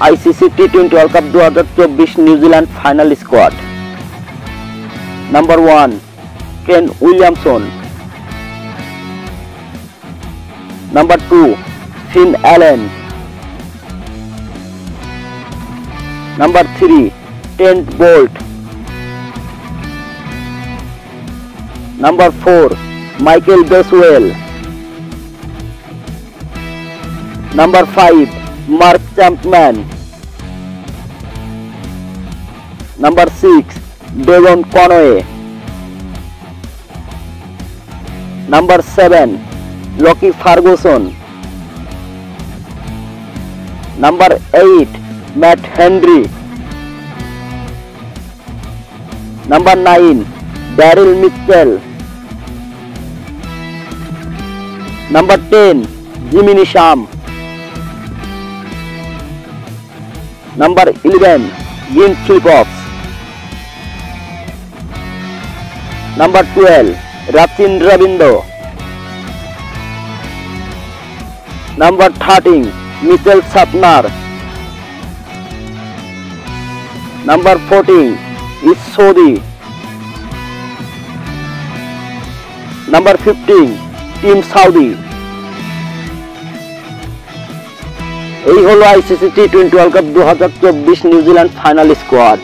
ICC टी20 world cup 2024 New Zealand final squad. Number 1 Kane Williamson, number 2 Finn Allen, number 3 Trent Boult, number 4 Michael Bracewell, number 5 Mark Chapman, number 6 Devon Conway, number 7 Lockie Ferguson, number 8 Matt Henry, number 9 Daryl Mitchell, number 10 Jimmy Neesham, number 11 Glenn Phillips, number 12 Rachin Ravindra, number 13 Mitchell Santner, number 14 Ish Sodhi, number 15 Tim Southee. এই হলো ICC T20 world cup 2024 New Zealand final squad.